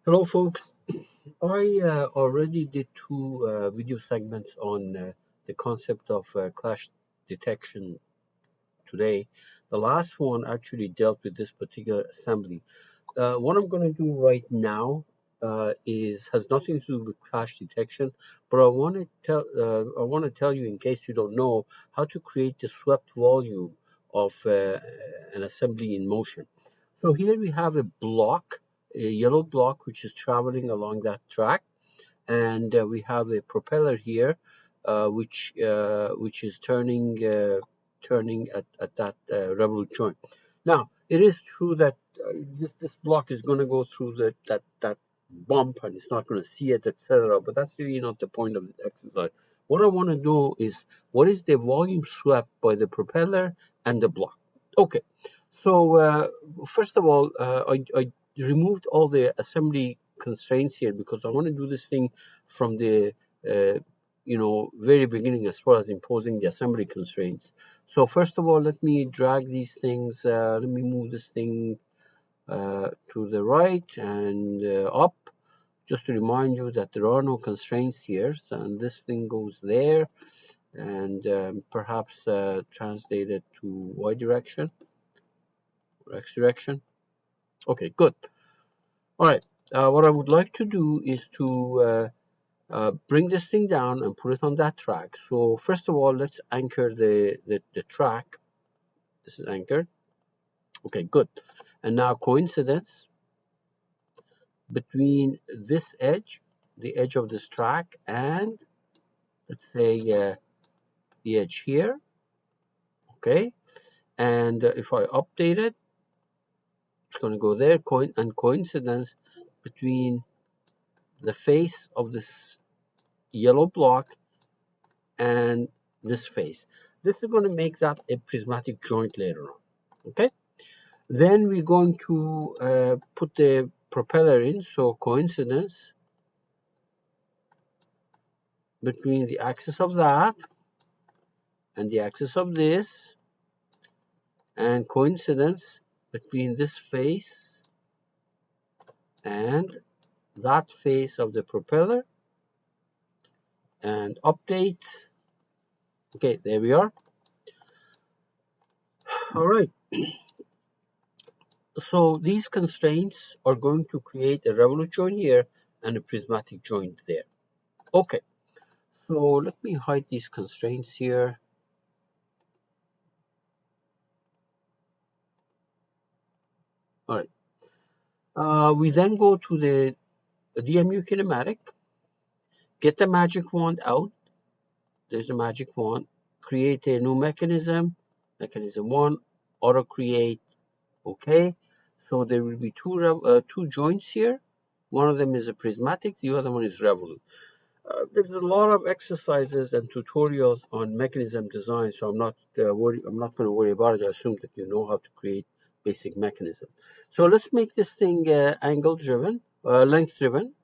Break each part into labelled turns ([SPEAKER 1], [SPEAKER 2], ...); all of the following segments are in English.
[SPEAKER 1] Hello, folks. I already did two video segments on the concept of clash detection today. The last one actually dealt with this particular assembly. What I'm going to do right now is has nothing to do with clash detection, but I want to tell you, in case you don't know, how to create the swept volume of an assembly in motion. So here we have a block, a yellow block, which is traveling along that track, and we have a propeller here, which is turning at that revolute joint. Now, it is true that this block is going to go through that bump, and it's not going to see it, etc. But that's really not the point of the exercise. What I want to know is what is the volume swept by the propeller and the block. Okay, so first of all, I removed all the assembly constraints here because I want to do this thing from the very beginning as far as imposing the assembly constraints. So first of all, let me drag these things. Let me move this thing to the right and up, just to remind you that there are no constraints here. So, and this thing goes there, and perhaps translate it to y direction or x direction. Okay, good. All right. What I would like to do is to bring this thing down and put it on that track. So first of all, let's anchor the track. This is anchored. Okay, good. And now coincidence between this edge, the edge of this track, and let's say the edge here. Okay. And if I update it, it's going to go there. And coincidence between the face of this yellow block and this face. This is going to make that a prismatic joint later on. Okay. Then we're going to put the propeller in. So coincidence between the axis of that and the axis of this, and coincidence between this face and that face of the propeller, and update. Okay, there we are. All right. So these constraints are going to create a revolute joint here and a prismatic joint there. Okay, so let me hide these constraints here. All right. We then go to the DMU kinematic, get the magic wand out. There's a magic wand. Create a new mechanism. Mechanism 1, auto create. Okay. So there will be two joints here. One of them is a prismatic, the other one is revolute. There's a lot of exercises and tutorials on mechanism design, so I'm not going to worry about it. I assume that you know how to create basic mechanism. So let's make this thing angle driven, length driven.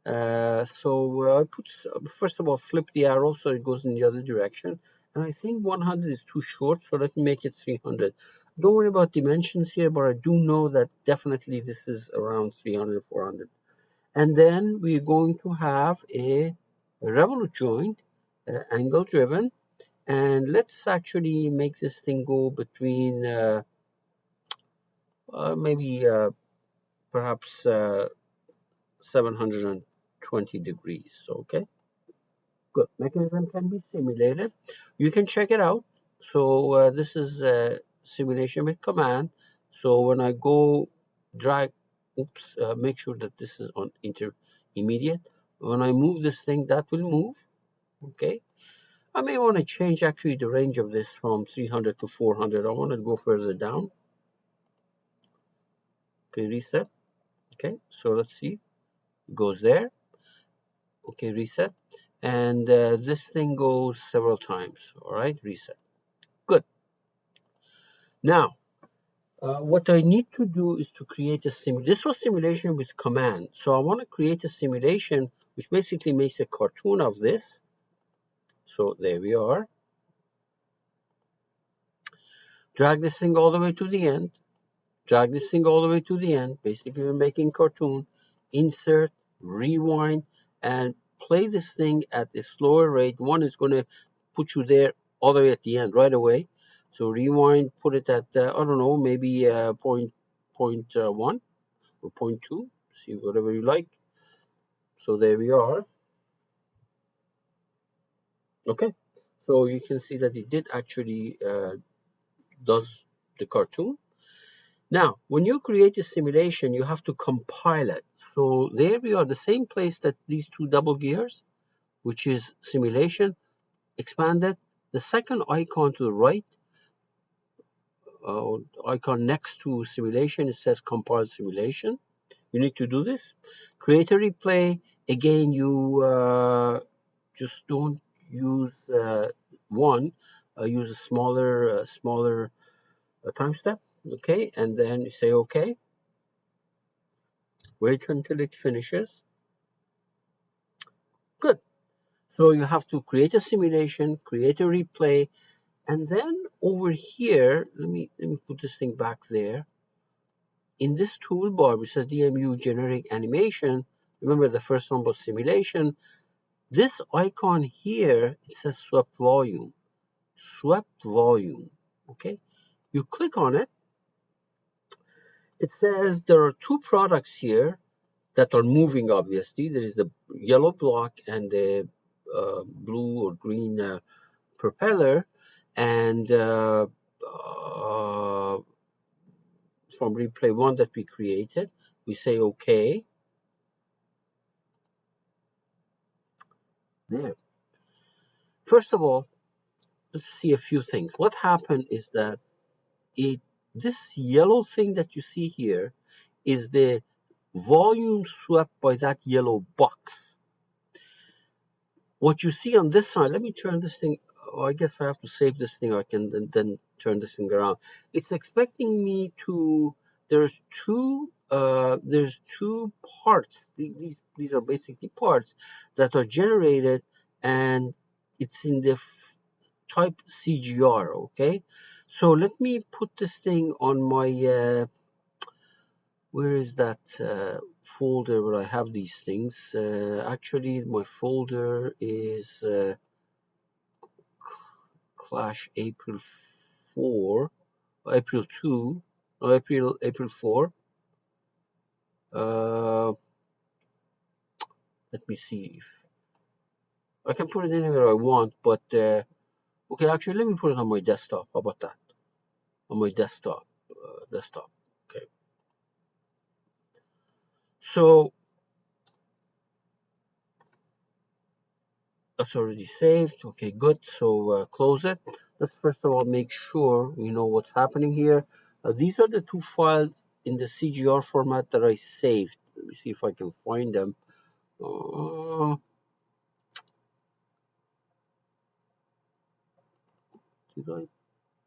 [SPEAKER 1] So I put, first of all, flip the arrow so it goes in the other direction. And I think 100 is too short, so let me make it 300. Don't worry about dimensions here, but I do know that definitely this is around 300, 400. And then we're going to have a revolute joint, angle driven. And let's actually make this thing go between maybe perhaps 720 degrees. Okay, good. Mechanism can be simulated. You can check it out. So this is a simulation with command. So when I go drag, make sure that this is on intermediate. When I move this thing, that will move. Okay. I may want to change actually the range of this from 300 to 400. I want to go further down. Okay, reset. Okay, so let's see. It goes there. Okay, reset. And this thing goes several times. All right, reset. Good. Now, what I need to do is to create a sim. This was simulation with command. So I want to create a simulation which basically makes a cartoon of this. So there we are. Drag this thing all the way to the end. Drag this thing all the way to the end. Basically, we're making cartoon. insert, rewind, and play this thing at a slower rate. One is going to put you there all the way at the end right away. So rewind, put it at, I don't know, maybe point 1 or point 2, see whatever you like. So there we are. Okay, so you can see that it did actually does the cartoon. Now, when you create a simulation, you have to compile it. So there we are, the same place that these two double gears, which is simulation, expanded. The second icon to the right, icon next to simulation, it says compile simulation. You need to do this. Create a replay. Again, you just don't use one. Use a smaller time step. Okay, and then you say okay. Wait until it finishes. Good. So you have to create a simulation, create a replay, and then over here, let me put this thing back there. In this toolbar, which says DMU generic animation, remember the first one was simulation. This icon here, it says swept volume. Swept volume. Okay. You click on it. It says there are two products here that are moving, obviously. There is the yellow block and the blue or green propeller. And from replay one that we created, we say OK. There. First of all, let's see a few things. What happened is that this yellow thing that you see here is the volume swept by that yellow box. What you see on this side, let me turn this thing, I guess I have to save this thing, I can then turn this thing around. It's expecting me to, there's two parts, these are basically parts that are generated, and it's in the type CGR, okay? So let me put this thing on my, where is that folder where I have these things? Actually, my folder is Clash April 4, April 2, no, April 4. Let me see if I can put it anywhere I want, but okay, actually, let me put it on my desktop. How about that? On my desktop. Okay. So that's already saved. Okay, good. So close it. Let's first of all make sure we know what's happening here. These are the two files in the CGR format that I saved. Let me see if I can find them.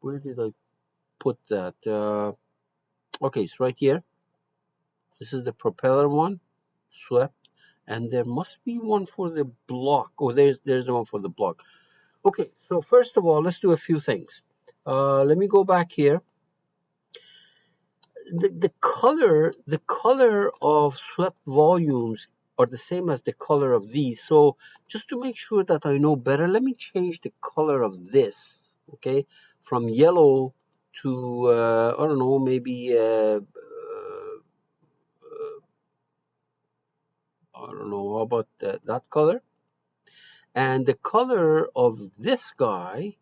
[SPEAKER 1] Where did I put that? Okay, it's right here. This is the propeller one, swept, and there must be one for the block. Oh, there's the one for the block. Okay, so first of all, let's do a few things. Let me go back here. The color of swept volumes are the same as the color of these. So just to make sure that I know better, let me change the color of this, okay, from yellow to, I don't know, maybe, I don't know, how about that color? And the color of this guy,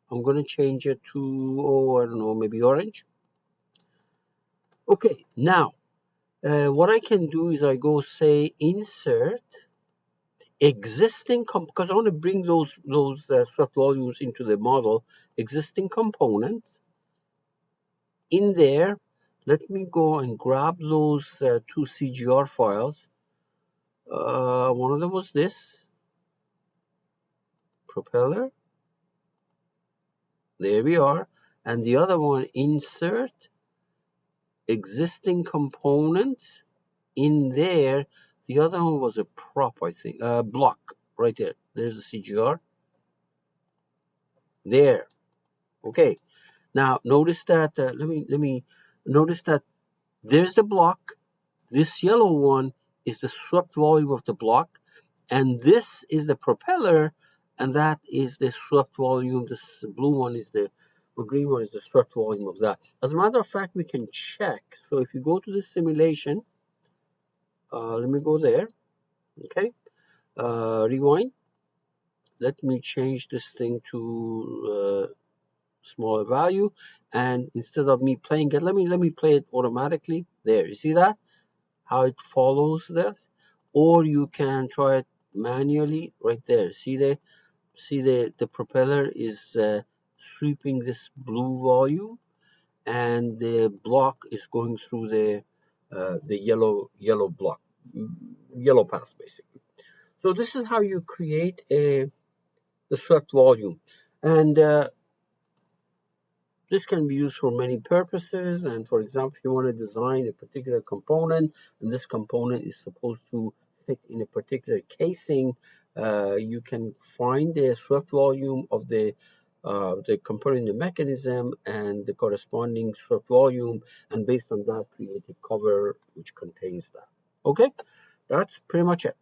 [SPEAKER 1] I'm going to change it to, oh, I don't know, maybe orange. Okay, now, what I can do is I go say insert existing, because I want to bring those swept volumes into the model, existing component. In there, let me go and grab those two CGR files. One of them was this, propeller. There we are. And the other one, insert existing component. In there, the other one was a prop, I think, block, right there. There's the CGR. There. Okay. Now notice that. Let me notice that there's the block. This yellow one is the swept volume of the block, and this is the propeller, and that is the swept volume. This blue one is the green one is the swept volume of that. As a matter of fact, we can check. So if you go to the simulation, let me go there. Okay, rewind. Let me change this thing to smaller value, and instead of me playing it, let me play it automatically. There, you see that how it follows this, or you can try it manually right there. See the propeller is sweeping this blue volume, and the block is going through the yellow block, yellow path basically. So this is how you create the swept volume, and this can be used for many purposes. And for example, if you want to design a particular component, and this component is supposed to fit in a particular casing, you can find the swept volume of the component in the mechanism and the corresponding swept volume, and based on that, create a cover which contains that. Okay, that's pretty much it.